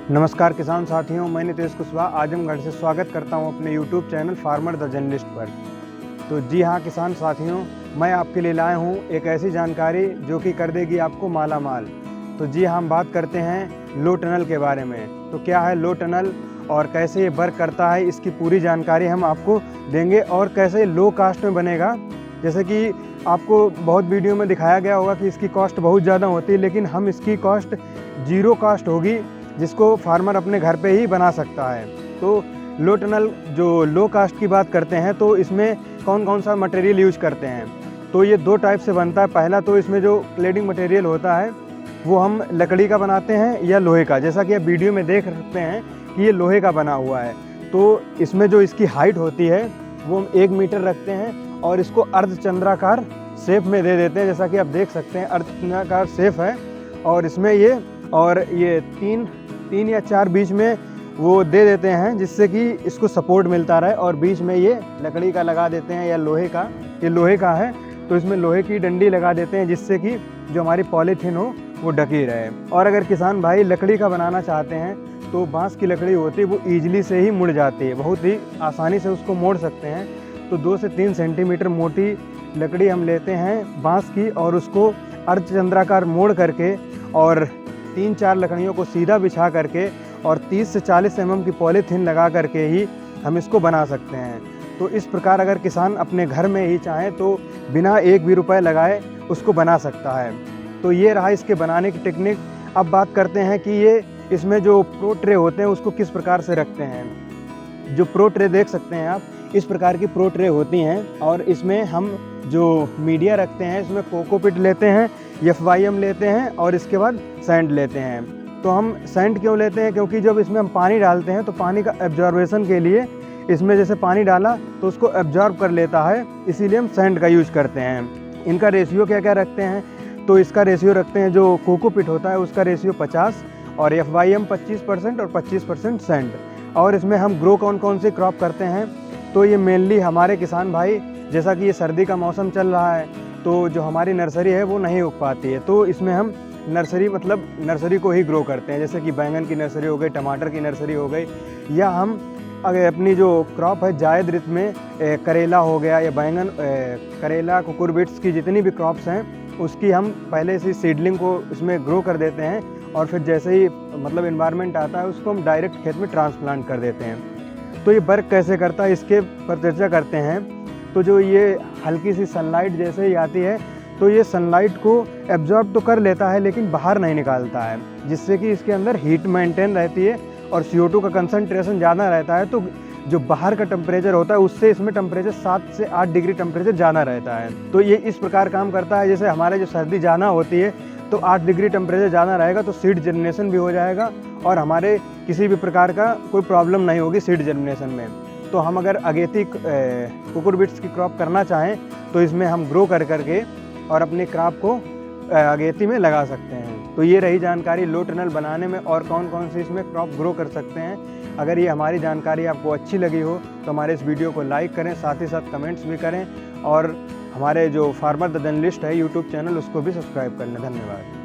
नमस्कार किसान साथियों, मैं नितेश कुशवाहा आजमगढ़ से स्वागत करता हूं अपने YouTube channel farmer the journalist पर। तो जी हाँ किसान साथियों, मैं आपके लिए लाया हूं एक ऐसी जानकारी जो कि कर देगी आपको माला माल। तो जी हाँ, हम बात करते हैं लो टनल के बारे में। तो क्या है लो टनल और कैसे ये वर्क करता है, इसकी पूरी जानकारी हम आपको देंगे और कैसे लो कास्ट में बनेगा। जैसे कि आपको बहुत वीडियो में दिखाया गया होगा कि इसकी कॉस्ट बहुत ज़्यादा होती है, लेकिन हम इसकी कॉस्ट जीरो कास्ट होगी जिसको फार्मर अपने घर पे ही बना सकता है। तो लो टनल जो लो कास्ट की बात करते हैं तो इसमें कौन कौन सा मटेरियल यूज करते हैं। तो ये दो टाइप से बनता है। पहला तो इसमें जो क्लेडिंग मटेरियल होता है वो हम लकड़ी का बनाते हैं या लोहे का। जैसा कि आप वीडियो में देख सकते हैं कि ये लोहे का बना हुआ है। तो इसमें जो इसकी हाइट होती है वो हम 1 मीटर रखते हैं और इसको अर्धचंद्राकार शेप में दे देते हैं। जैसा कि आप देख सकते हैं अर्धचंद्राकार शेप है और इसमें ये तीन या चार बीच में वो दे देते हैं जिससे कि इसको सपोर्ट मिलता रहे। और बीच में ये लकड़ी का लगा देते हैं या लोहे का। ये लोहे का है तो इसमें लोहे की डंडी लगा देते हैं जिससे कि जो हमारी पॉलीथीन हो वो ढकी रहे। और अगर किसान भाई लकड़ी का बनाना चाहते हैं तो बांस की लकड़ी होती है वो ईजिली से ही मुड़ जाती है, बहुत ही आसानी से उसको मोड़ सकते हैं। तो 2 से 3 सेंटीमीटर मोटी लकड़ी हम लेते हैं बांस की और उसको अर्धचंद्राकार मोड़ करके और 3-4 लकड़ियों को सीधा बिछा करके और 30 से 40 mm की पॉलीथीन लगा करके ही हम इसको बना सकते हैं। तो इस प्रकार अगर किसान अपने घर में ही चाहे तो बिना एक भी रुपए लगाए उसको बना सकता है। तो ये रहा इसके बनाने की टेक्निक। अब बात करते हैं कि ये इसमें जो प्रो ट्रे होते हैं उसको किस प्रकार से रखते हैं। जो प्रो ट्रे देख सकते हैं आप, इस प्रकार की प्रो ट्रे होती हैं और इसमें हम जो मीडिया रखते हैं इसमें कोकोपीट लेते हैं, FYM लेते हैं और इसके बाद सैंड लेते हैं। तो हम सैंड क्यों लेते हैं, क्योंकि जब इसमें हम पानी डालते हैं तो पानी का एब्जॉर्बेशन के लिए इसमें जैसे पानी डाला तो उसको एब्जॉर्ब कर लेता है, इसीलिए हम सैंड का यूज़ करते हैं। इनका रेशियो क्या क्या रखते हैं, तो इसका रेशियो रखते हैं जो कोकोपीट होता है उसका रेशियो 50 और FYM 25% और 25% सैंड। और इसमें हम ग्रो कौन कौन से क्रॉप करते हैं, तो ये मेनली हमारे किसान भाई, जैसा कि ये सर्दी का मौसम चल रहा है तो जो हमारी नर्सरी है वो नहीं उग पाती है, तो इसमें हम नर्सरी को ही ग्रो करते हैं। जैसे कि बैंगन की नर्सरी हो गई, टमाटर की नर्सरी हो गई, या हम अगर अपनी जो क्रॉप है जायद ऋतु में करेला हो गया या बैंगन, करेला, कुकुरबिट्स की जितनी भी क्रॉप्स हैं उसकी हम पहले से सीडलिंग को इसमें ग्रो कर देते हैं और फिर जैसे ही इन्वायरमेंट आता है उसको हम डायरेक्ट खेत में ट्रांसप्लांट कर देते हैं। तो ये वर्क कैसे करता है इसके पर चर्चा करते हैं। तो जो ये हल्की सी सनलाइट जैसे ही आती है तो ये सनलाइट को एब्जॉर्ब तो कर लेता है लेकिन बाहर नहीं निकालता है, जिससे कि इसके अंदर हीट मेंटेन रहती है और CO2 का कंसंट्रेशन ज़्यादा रहता है। तो जो बाहर का टेम्परेचर होता है उससे इसमें टेम्परेचर 7 से 8 डिग्री टेम्परेचर ज़्यादा रहता है। तो ये इस प्रकार काम करता है, जैसे हमारे जो सर्दी ज़्यादा होती है तो 8 डिग्री टेम्परेचर ज़्यादा रहेगा तो सीड जर्मिनेशन भी हो जाएगा और हमारे किसी भी प्रकार का कोई प्रॉब्लम नहीं होगी सीड जर्मिनेशन में। तो हम अगर अगेती कुकुरबिट्स की क्रॉप करना चाहें तो इसमें हम ग्रो कर करके और अपनी क्रॉप को अगेती में लगा सकते हैं। तो ये रही जानकारी लो टनल बनाने में और कौन कौन सी इसमें क्रॉप ग्रो कर सकते हैं। अगर ये हमारी जानकारी आपको अच्छी लगी हो तो हमारे इस वीडियो को लाइक करें, साथ ही साथ कमेंट्स भी करें और हमारे जो फार्मर द जर्नलिस्ट है YouTube चैनल उसको भी सब्सक्राइब कर लें। धन्यवाद।